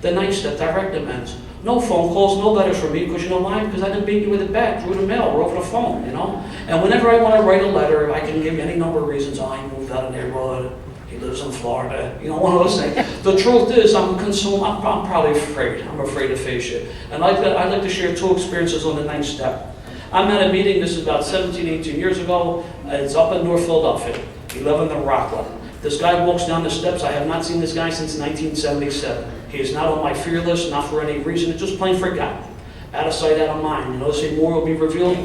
The night step, direct amends. No phone calls, no letters from me, because you know why? Because I didn't beat you with a bat, through the mail, or over the phone, you know? And whenever I want to write a letter, I can give you any number of reasons. Oh, he moved out of the neighborhood, he lives in Florida, you know, one of those things. The truth is, I'm probably afraid. I'm afraid to face it. And I'd like to share 2 experiences on the ninth step. I'm at a meeting, this is about 17, 18 years ago. It's up in North Philadelphia, 11th and Rockland. This guy walks down the steps. I have not seen this guy since 1977. He is not on my fear list, not for any reason. It's just plain forgotten. Out of sight, out of mind. You know, say more will be revealed.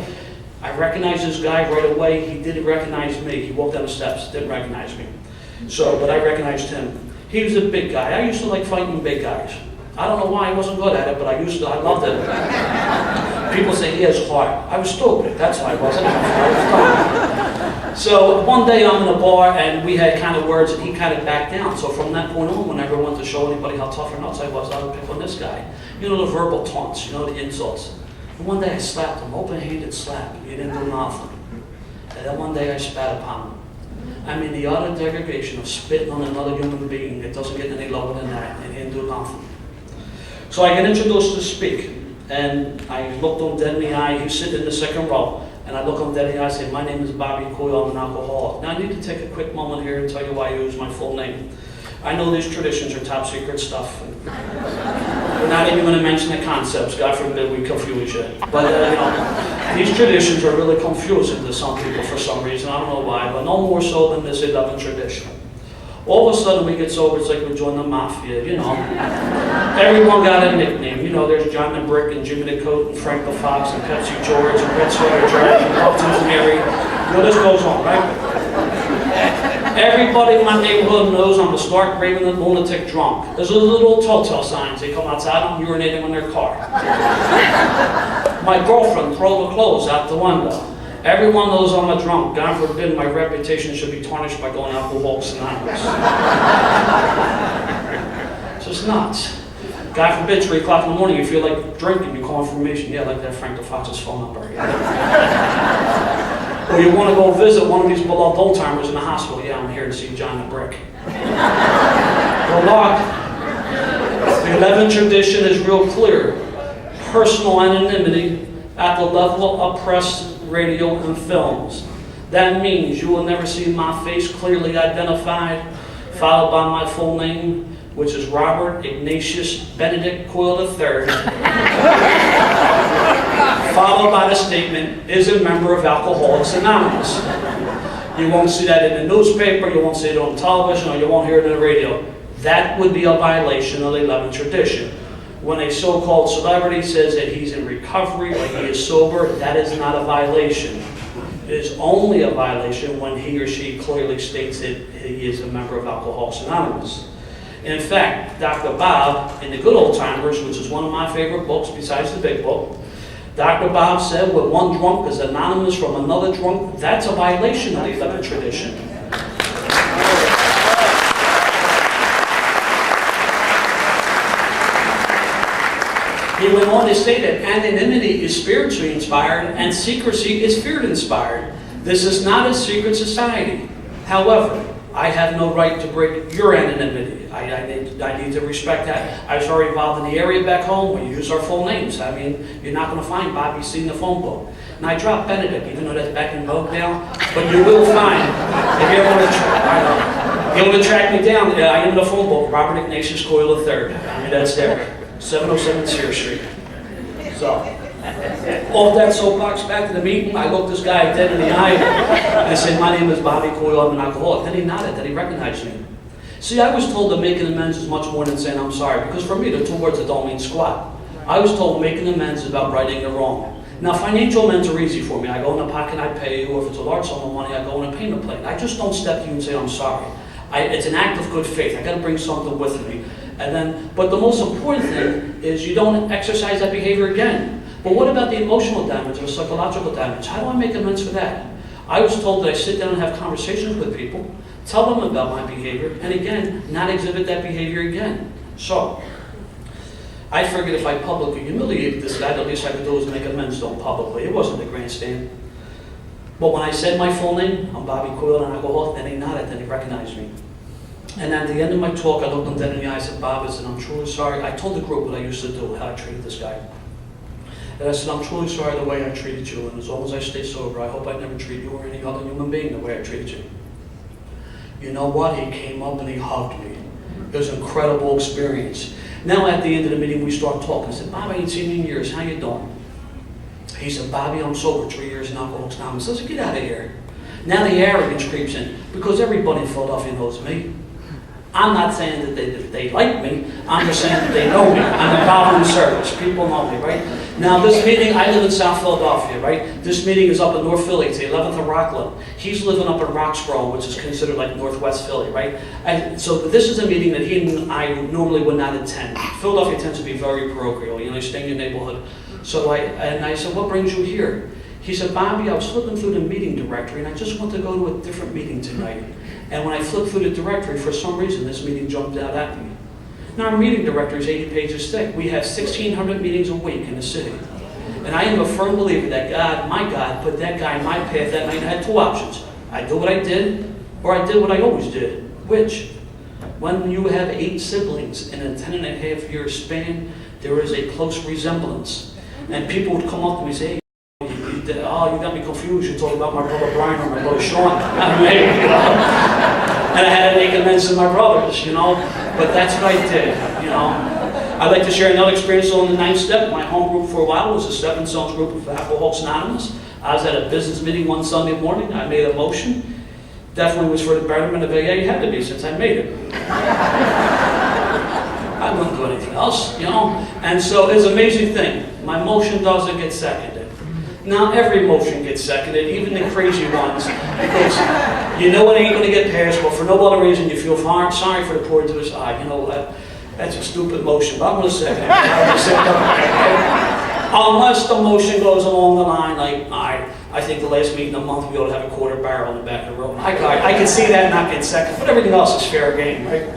I recognized this guy right away. He didn't recognize me. He walked down the steps, didn't recognize me. But I recognized him. He was a big guy. I used to like fighting big guys. I don't know why I wasn't good at it, but I loved it. People say he has heart. I was stupid. That's why I wasn't. So one day I'm in a bar and we had kind of words and he kind of backed down. So from that point on, whenever I wanted to show anybody how tough or nuts I was, I would pick on this guy. You know, the verbal taunts, you know, the insults. And one day I slapped him, open-handed slap. He didn't do nothing. And then one day I spat upon him. I mean, the utter degradation of spitting on another human being, it doesn't get any lower than that, and he didn't do nothing. So I get introduced to speak, and I looked him dead in the eye. He's sitting in the second row, and I look him dead in the eye and say, my name is Bobby Coyle, I'm an alcoholic. Now I need to take a quick moment here and tell you why I use my full name. I know these traditions are top secret stuff. We're not even going to mention the concepts, God forbid we confuse you. But you know, these traditions are really confusing to some people for some reason, I don't know why, but no more so than this 11 tradition. All of a sudden we get sober, it's like we join the mafia, you know. Everyone got a nickname. You know, there's John the Brick and Jimmy the Coat and Frank the Fox and Pepsi George and Red Sweater Jack and Upton's Mary. You know, this goes on, right? Everybody in my neighborhood knows I'm a stark, raving, lunatic drunk. There's a little telltale signs. They come outside, I'm urinating in their car. My girlfriend throws the clothes out the window. Everyone knows I'm a drunk. God forbid my reputation should be tarnished by going Alcoholics Anonymous. It's just nuts. God forbid, 3 o'clock in the morning, you feel like drinking, you call information. Yeah, like that Frank the Fox's phone number. Or you want to go visit one of these beloved old-timers in the hospital. Yeah, I'm here to see John the Brick. Well, look, the 11th tradition is real clear. Personal anonymity at the level of press, radio, and films. That means you will never see my face clearly identified, followed by my full name, which is Robert Ignatius Benedict Coyle III, followed by the statement, is a member of Alcoholics Anonymous. You won't see that in the newspaper, you won't see it on television, or you won't hear it on the radio. That would be a violation of the 11th tradition. When a so-called celebrity says that he's in recovery or he is sober, that is not a violation. It is only a violation when he or she clearly states that he is a member of Alcoholics Anonymous. In fact, Dr. Bob, in the Good Old Timers, which is one of my favorite books besides the big book, Dr. Bob said, when one drunk is anonymous from another drunk, that's a violation of the 11th tradition. He went on to say that anonymity is spiritually inspired and secrecy is fear-inspired. This is not a secret society. However, I have no right to break your anonymity. I need to respect that. I was very involved in the area back home. We use our full names. I mean, you're not going to find Bobby C in the phone book. And I dropped Benedict, even though that's back in vogue now. But you will find, if you ever want to track me down, I am in the phone book, Robert Ignatius Coyle III. I mean, that's there. 707 Sears Street. So, off that soapbox, back to the meeting, I looked this guy dead in the eye and I said, my name is Bobby Coyle, I'm an alcoholic. Then he nodded, then he recognized me. See, I was told that making amends is much more than saying I'm sorry, because for me, they're 2 words that don't mean squat. I was told making amends is about righting the wrong. Now, financial amends are easy for me. I go in the pocket, I pay you, or if it's a large sum of money, I go in a payment plan. I just don't step to you and say I'm sorry. It's an act of good faith. I got to bring something with me. But the most important thing is you don't exercise that behavior again. But what about the emotional damage or psychological damage? How do I make amends for that? I was told that I sit down and have conversations with people, tell them about my behavior, and again, not exhibit that behavior again. So, I figured if I publicly humiliated this guy, the least I could do is make amends to him publicly. It wasn't a grandstand. But when I said my full name, I'm Bobby Coyle, an alcoholic, then he nodded, then he recognized me. And at the end of my talk, I looked him dead in the eye and said, Bob, I said, I'm truly sorry. I told the group what I used to do, how I treated this guy. And I said, I'm truly sorry the way I treated you, and as long as I stay sober, I hope I never treat you or any other human being the way I treated you. You know what? He came up and he hugged me. It was an incredible experience. Now at the end of the meeting, we start talking. I said, Bob, I ain't seen you in years. How you doing? He said, Bobby, I'm sober 3 years in Alcoholics Anonymous. I said, get out of here. Now the arrogance creeps in, because everybody in Philadelphia knows me. I'm not saying that they like me, I'm just saying that they know me. I'm involved in the service. People know me, right? Now this meeting, I live in South Philadelphia, right? This meeting is up in North Philly, it's the 11th of Rockland. He's living up in Roxborough, which is considered like Northwest Philly, right? And so this is a meeting that he and I normally would not attend. Philadelphia tends to be very parochial, you know, you stay in your neighborhood. So I said, what brings you here? He said, Bobby, I was flipping through the meeting directory and I just want to go to a different meeting tonight. And when I flipped through the directory, for some reason, this meeting jumped out at me. Now, our meeting directory is 80 pages thick. We have 1,600 meetings a week in the city. And I am a firm believer that God, my God, put that guy in my path that night. I had two options. I did what I did, or I did what I always did. Which? When you have 8 siblings in a 10.5-year span, there is a close resemblance. And people would come up to me and say, hey, oh, you got me confused. You talking about my brother Brian or my brother Sean. I mean, you know. And I had to make amends to my brothers, you know. But that's what I did, you know. I'd like to share another experience on the 9th step. My home group for a while was a Stepping Stones group of Alcoholics Anonymous. I was at a business meeting one Sunday morning. I made a motion. Definitely was for the betterment of AA. It had to be since I made it. I wouldn't do anything else, you know. And so it's an amazing thing. My motion doesn't get seconded. Now every motion gets seconded, even the crazy ones, because you know it ain't going to get passed, but for no other reason you feel sorry for the poor to his eye. You know, that's a stupid motion, but I'm going to second it. Unless the motion goes along the line, like, I think the last meeting of the month we ought to have a quarter barrel in the back of the room. I can see that not getting seconded, but everything else is fair game, right?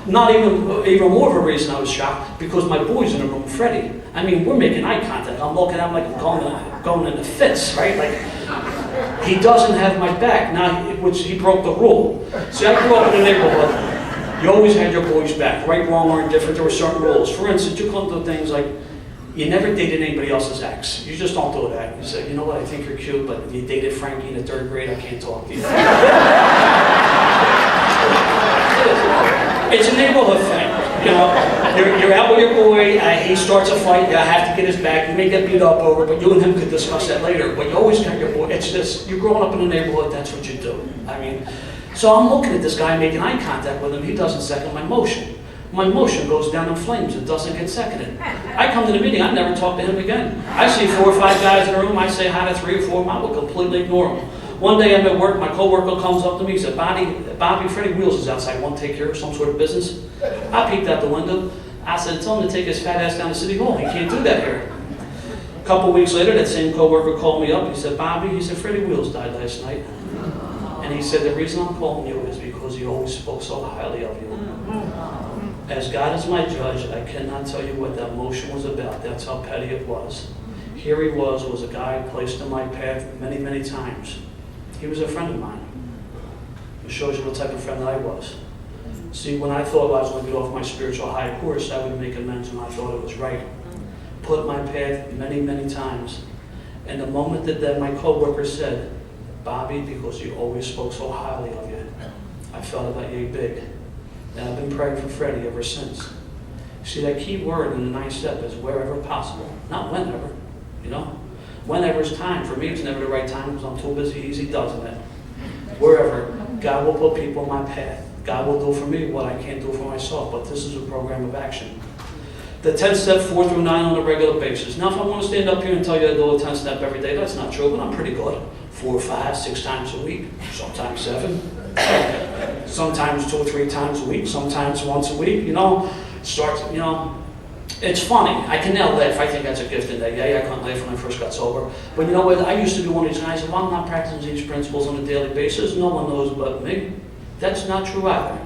Not even more of a reason I was shocked, because my boy's in the room, Freddie. I mean, we're making eye contact. I'm looking at him like I'm going into fits, right? Like, he doesn't have my back. Now, which he broke the rule. See, I grew up in a neighborhood. You always had your boy's back, right, wrong, or indifferent. There were certain rules. For instance, you come to things like, you never dated anybody else's ex. You just don't do that. You say, you know what, I think you're cute, but you dated Frankie in the 3rd grade, I can't talk to you. It's a neighborhood thing. You know, you're out with your boy, he starts a fight, you have to get his back, you may get beat up over it, but you and him could discuss that later. But you always got your boy. It's just, you're growing up in a neighborhood, that's what you do. I mean, so I'm looking at this guy making eye contact with him, he doesn't second my motion. My motion goes down in flames, it doesn't get seconded. I come to the meeting, I never talk to him again. I see 4 or 5 guys in the room, I say hi to 3 or 4 of them, I will completely ignore them. One day I'm at work, my coworker comes up to me, he said, Bobby, Freddie Wheels is outside, want to take care of some sort of business? I peeked out the window, I said, tell him to take his fat ass down to City Hall, he can't do that here. A couple weeks later, that same coworker called me up, he said, Bobby, he said, Freddie Wheels died last night. And he said, the reason I'm calling you is because he always spoke so highly of you. As God is my judge, I cannot tell you what that motion was about, that's how petty it was. Here he was a guy placed in my path many, many times. He was a friend of mine. It shows you what type of friend I was. See, when I thought I was going to get off my spiritual high horse, I would make amends when I thought it was right. Put my path many, many times. And the moment that my coworker said, Bobby, because you always spoke so highly of you, I felt about you big. And I've been praying for Freddie ever since. See, that key word in the 9th step is wherever possible, not whenever, you know? Whenever's time. For me, it's never the right time because I'm too busy, easy doesn't it? Wherever, God will put people in my path. God will do for me what I can't do for myself, but this is a program of action. The 10th step, 4 through 9 on a regular basis. Now, if I want to stand up here and tell you I do a 10th step every day, that's not true, but I'm pretty good. 4, 5, 6 times a week, sometimes 7. Sometimes 2 or 3 times a week, sometimes once a week, you know. It's funny. I can now laugh. I think that's a gift in that. Yeah, I couldn't laugh when I first got sober. But you know what? I used to be one of these guys, if I'm not practicing these principles on a daily basis, no one knows but me. That's not true either.